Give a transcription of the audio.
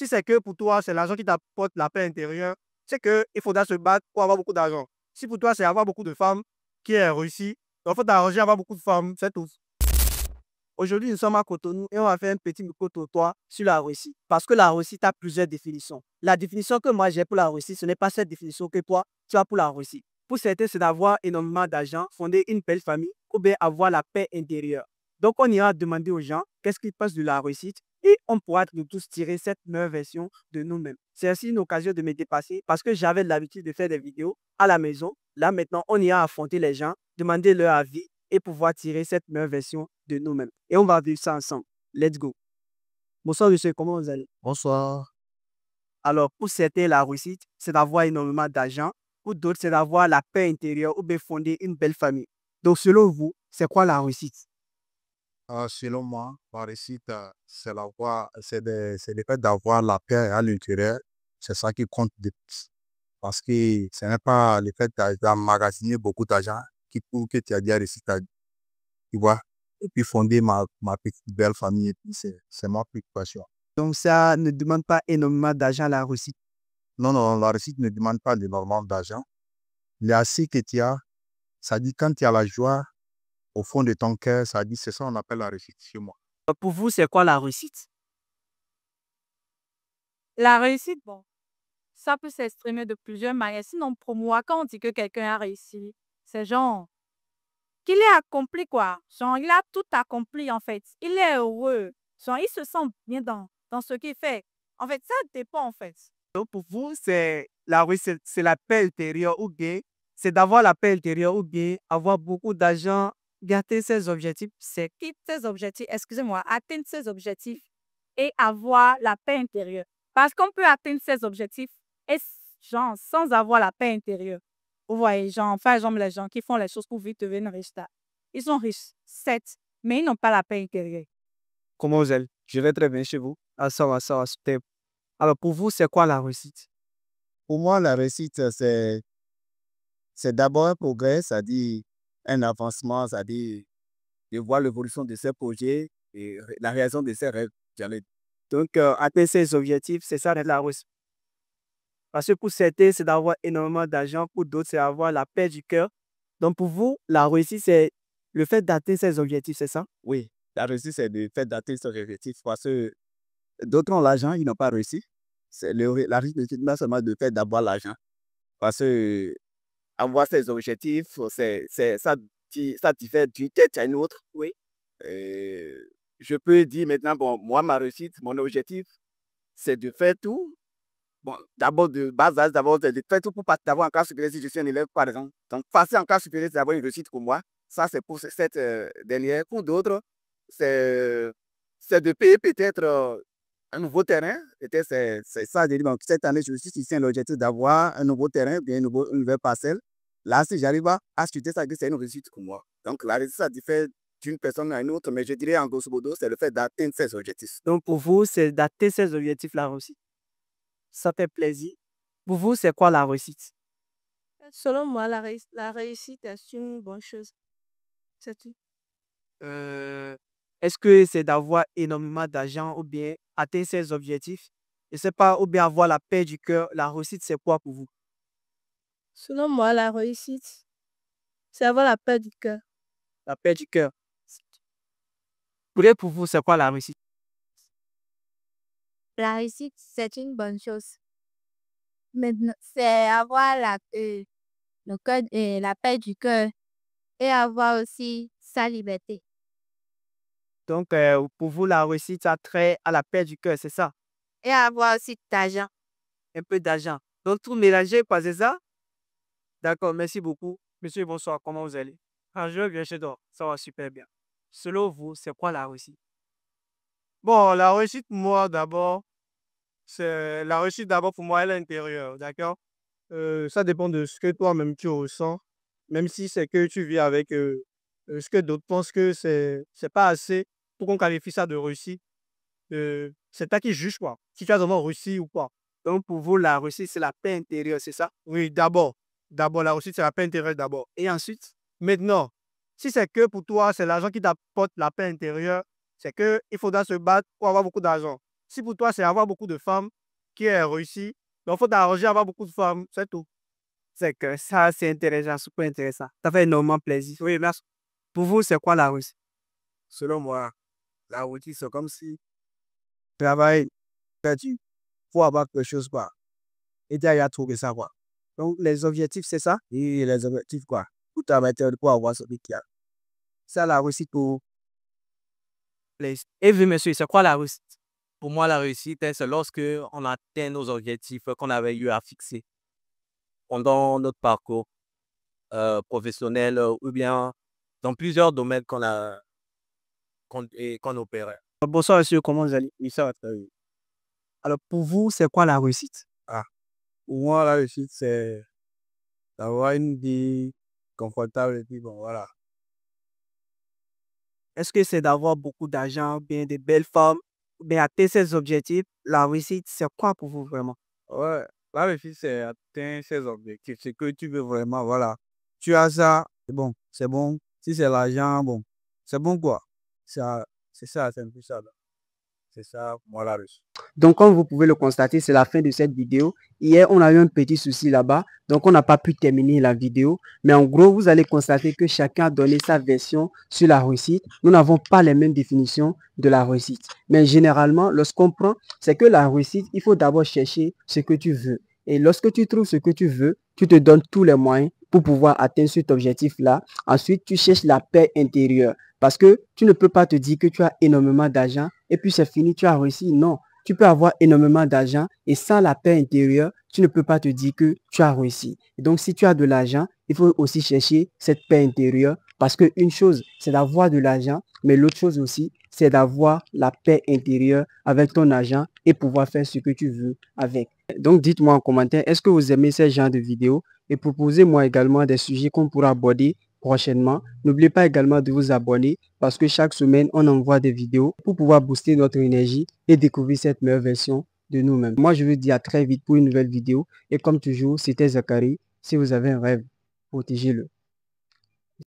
Si c'est que pour toi, c'est l'argent qui t'apporte la paix intérieure, c'est qu'il faudra se battre pour avoir beaucoup d'argent. Si pour toi, c'est avoir beaucoup de femmes qui est réussi, donc il faut t'arranger à avoir beaucoup de femmes, c'est tout. Aujourd'hui, nous sommes à Cotonou et on va faire un petit micro-trottoir sur la réussite. Parce que la réussite a plusieurs définitions. La définition que moi j'ai pour la réussite, ce n'est pas cette définition que toi, tu as pour la réussite. Pour certains, c'est d'avoir énormément d'argent, fonder une belle famille ou bien avoir la paix intérieure. Donc, on ira demander aux gens qu'est-ce qu'ils pensent de la réussite et on pourra nous tous tirer cette meilleure version de nous-mêmes. C'est aussi une occasion de me dépasser parce que j'avais l'habitude de faire des vidéos à la maison. Là, maintenant, on ira affronter les gens, demander leur avis et pouvoir tirer cette meilleure version de nous-mêmes. Et on va vivre ça ensemble. Let's go. Bonsoir, monsieur. Comment vous allez? Bonsoir. Alors, pour certains, la réussite, c'est d'avoir énormément d'argent. Pour d'autres, c'est d'avoir la paix intérieure ou bien fonder une belle famille. Donc, selon vous, c'est quoi la réussite? Selon moi, la réussite, c'est le fait d'avoir la paix à l'intérieur. C'est ça qui compte de plus. Parce que ce n'est pas le fait d'emmagasiner beaucoup d'argent qui prouve que tu as déjà réussi ta vie. Tu vois? Et puis fonder ma petite belle famille, et puis c'est ma préoccupation. Donc, ça ne demande pas énormément d'argent à la réussite. Non, non, la réussite ne demande pas énormément d'argent. L'assise que tu as, ça dit quand tu as la joie au fond de ton cœur, ça dit c'est ça qu'on appelle la réussite chez moi. Pour vous, c'est quoi la réussite? La réussite, bon, ça peut s'exprimer de plusieurs manières. Sinon, pour moi, quand on dit que quelqu'un a réussi, c'est genre qu'il ait accompli quoi. Genre, il a tout accompli en fait. Il est heureux. Genre, il se sent bien dans ce qu'il fait. En fait, ça dépend en fait. Donc, pour vous, c'est la réussite, c'est la paix intérieure ou bien c'est d'avoir la paix intérieure ou bien avoir beaucoup d'argent, gâter ses objectifs. C'est Quitte ses objectifs, excusez-moi, atteindre ses objectifs et avoir la paix intérieure. Parce qu'on peut atteindre ses objectifs et genre, sans avoir la paix intérieure. Vous voyez, genre, par exemple, les gens qui font les choses pour vite devenir riches, là, ils sont riches, certes, mais ils n'ont pas la paix intérieure. comment vous allez? Je vais très bien chez vous. Ah, ça va, super. Alors, pour vous, c'est quoi la réussite? Pour moi, la réussite, c'est d'abord un progrès, c'est-à-dire un avancement, c'est-à-dire de voir l'évolution de ses projets et la réalisation de ses rêves. Donc, atteindre ses objectifs, c'est ça la réussite. Parce que pour certains, c'est d'avoir énormément d'argent. Pour d'autres, c'est avoir la paix du cœur. Donc, pour vous, la réussite, c'est le fait d'atteindre ses objectifs, c'est ça? Oui, la réussite, c'est le fait d'atteindre son objectif parce que d'autres ont l'argent, ils n'ont pas réussi. La réussite, n'est pas seulement le fait d'avoir l'argent. Parce que avoir ses objectifs, ça diffère d'une tête à une autre. Oui. Je peux dire maintenant, bon, moi, ma réussite, mon objectif, c'est de faire tout. Bon, d'abord, de base, d'abord, de faire tout pour pas d'avoir en classe supérieure si je suis un élève, par exemple. Donc, passer en classe supérieure, c'est d'abord une réussite pour moi. Ça, c'est pour cette dernière. Pour d'autres, c'est de payer peut-être un nouveau terrain. Peut-être c'est ça. Je dis, bon, cette année, je suis ici, l'objectif d'avoir un nouveau terrain, bien une nouvelle parcelle. Là, si j'arrive à acheter ça, c'est une réussite pour moi. Donc, la réussite, ça diffère d'une personne à une autre, mais je dirais en grosso modo, c'est le fait d'atteindre ses objectifs. Donc, pour vous, c'est d'atteindre ses objectifs, la réussite. Ça fait plaisir. Pour vous, c'est quoi la réussite? Selon moi, la réussite est une bonne chose. C'est tout. Est-ce que c'est d'avoir énormément d'argent ou bien atteindre ses objectifs? Je ne sais pas, ou bien avoir la paix du cœur. La réussite, c'est quoi pour vous? Selon moi, la réussite, c'est avoir la paix du cœur. La paix du cœur. Pour vous, c'est quoi la réussite? La réussite, c'est une bonne chose. Maintenant, c'est avoir le cœur et la paix du cœur et avoir aussi sa liberté. Donc, pour vous, la réussite a trait à la paix du cœur, c'est ça? Et avoir aussi de l'argent. Un peu d'argent. Donc, tout mélanger, pas c'est ça? D'accord, merci beaucoup. Monsieur, bonsoir, comment vous allez? Ah, je vais bien chez toi, ça va super bien. Selon vous, c'est quoi la réussite? Bon, la réussite, moi, d'abord, c'est la réussite d'abord pour moi, elle est intérieure, d'accord? Ça dépend de ce que toi-même tu ressens, même si c'est que tu vis avec ce que d'autres pensent que c'est pas assez pour qu'on qualifie ça de réussite. C'est toi qui juges, quoi. Si tu as vraiment réussi ou pas. Donc, pour vous, la réussite, c'est la paix intérieure, c'est ça? Oui, d'abord. D'abord, la réussite, c'est la paix intérieure d'abord. Et ensuite, maintenant, si c'est que pour toi, c'est l'argent qui t'apporte la paix intérieure, c'est qu'il faudra se battre pour avoir beaucoup d'argent. Si pour toi, c'est avoir beaucoup de femmes qui est réussi, donc il faut t'arranger à avoir beaucoup de femmes, c'est tout. C'est que ça, c'est intéressant, super intéressant. Ça fait énormément plaisir. Oui, merci. Pour vous, c'est quoi la réussite? Selon moi, la routine, c'est comme si travail perdu pour avoir quelque chose, quoi. Et derrière, trouver ça, quoi. Donc, les objectifs, c'est ça? Et les objectifs, quoi. Tout travail pour avoir ce qu'il y a. Ça, la réussite pour les... Et vous, monsieur, c'est quoi la réussite? Pour moi, la réussite, c'est lorsque on atteint nos objectifs qu'on avait eu à fixer pendant notre parcours professionnel ou bien dans plusieurs domaines qu'on opérait. Bonsoir, monsieur, comment vous allez? Et ça va très bien. Alors, pour vous, c'est quoi la réussite? Pour moi, la réussite, c'est d'avoir une vie confortable et puis bon, voilà. Est-ce que c'est d'avoir beaucoup d'argent, bien des belles femmes, ou bien atteindre ses objectifs? La réussite, c'est quoi pour vous vraiment? Ouais, la réussite, c'est atteindre ses objectifs. C'est que tu veux vraiment, voilà. Tu as ça, c'est bon, c'est bon. Si c'est l'argent, bon, c'est bon quoi. Ça, c'est ça, c'est un peu ça. Là. C'est ça, moi, la réussite. Donc, comme vous pouvez le constater, c'est la fin de cette vidéo. Hier, on a eu un petit souci là-bas, donc on n'a pas pu terminer la vidéo. Mais en gros, vous allez constater que chacun a donné sa version sur la réussite. Nous n'avons pas les mêmes définitions de la réussite. Mais généralement, lorsqu'on prend, c'est que la réussite, il faut d'abord chercher ce que tu veux. Et lorsque tu trouves ce que tu veux, tu te donnes tous les moyens pour pouvoir atteindre cet objectif-là. Ensuite, tu cherches la paix intérieure. Parce que tu ne peux pas te dire que tu as énormément d'argent et puis c'est fini, tu as réussi. Non, tu peux avoir énormément d'argent et sans la paix intérieure, tu ne peux pas te dire que tu as réussi. Et donc, si tu as de l'argent, il faut aussi chercher cette paix intérieure parce qu'une chose, c'est d'avoir de l'argent, mais l'autre chose aussi, c'est d'avoir la paix intérieure avec ton argent et pouvoir faire ce que tu veux avec. Donc, dites-moi en commentaire, est-ce que vous aimez ce genre de vidéos et proposez-moi également des sujets qu'on pourra aborder prochainement. N'oubliez pas également de vous abonner parce que chaque semaine, on envoie des vidéos pour pouvoir booster notre énergie et découvrir cette meilleure version de nous-mêmes. Moi, je vous dis à très vite pour une nouvelle vidéo. Et comme toujours, c'était Zachary. Si vous avez un rêve, protégez-le.